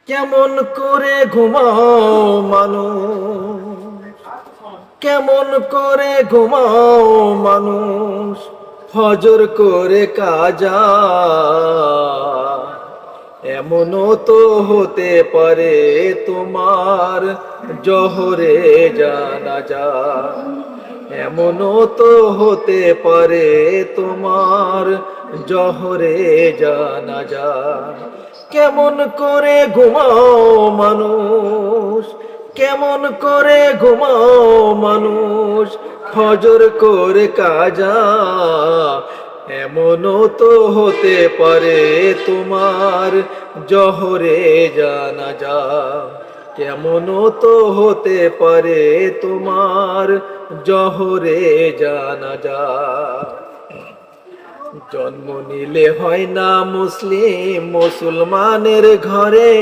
কেমন করে ঘুমাও মানুষ, কেমন করে ঘুমাও মানুষ, ফজর করে কাজা। এমনও তো হতে পারে তোমার জোহরে জানাজা। এমনও তো হতে পারে তোমার জোহরে জানাজা। কেমন করে ঘুমাও মানুষ, কেমন করে ঘুমাও মানুষ, ফজর করে কাজা। এমনও তো হতে পারে তোমার জোহরে জানাজা। কেমনও তো হতে পারে তোমার জোহরে জানাজা। জন্ম নিলে হয় না মুসলিম মুসলমানের ঘরে,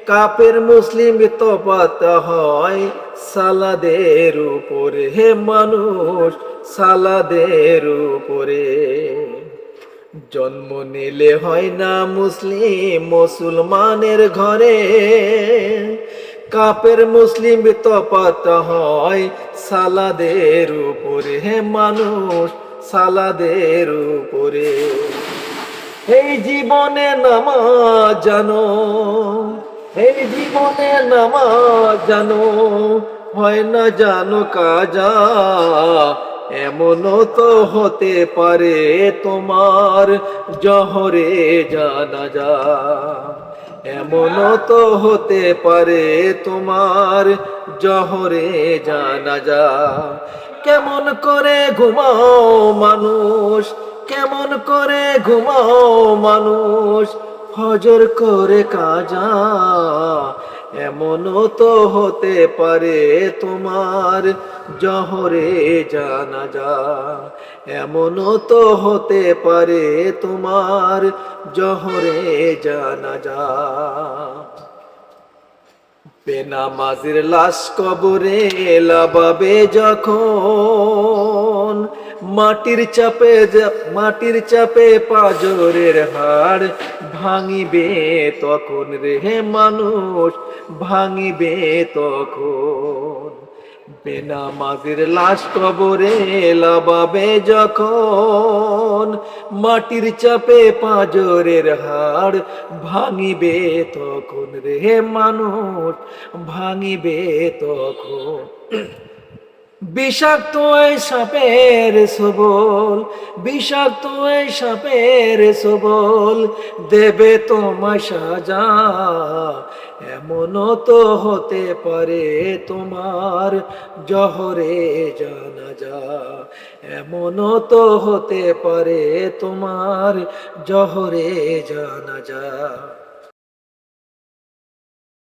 কাপের মুসলিম তফাত হয় সালাদের উপরে। হে মানুষ, সালাদের উপরে। জন্ম নিলে হয় না মুসলিম মুসলমানের ঘরে, কাপের মুসলিম তফাত হয় সালাদের উপরে। হে মানুষ, সালাদের উপরে। এই জীবনে নামাজ জানো, এই জীবনে নামাজ জানো, হয় না জানো কাজা। এমনও তো হতে পারে তোমার জোহরে জানাজা। এমনও তো হতে পারে তোমার জোহরে জানাজা। কেমন করে ঘুমাও মানুষ, কেমন করে ঘুমাও মানুষ, ফজর করে কাজা। এমনও তো হতে পারে তোমার জোহরে জানাজা। এমনও তো হতে পারে তোমার জোহরে জানাজা। বেনামাজির লাশ কবরে লাবাবে যখন, মাটির চাপে পাজরের হাড় ভাঙিবে তখন। রে মানুষ, ভাঙিবে তখন। বেনামাজির লাশ কবরে লাবাবে যখন, মাটির চাপে পাজরের হাড় ভাঙিবে তখন। রে মানুষ, ভাঙিবে তখন। বিষাক্ত এই সাপের সবল, বিষাক্ত এই সাপের সবল, দেবে তোমায় সাজা। এমনও তো হতে পারে তোমার জোহরে জানাজা। এমনও তো হতে পারে তোমার জোহরে জানাজা।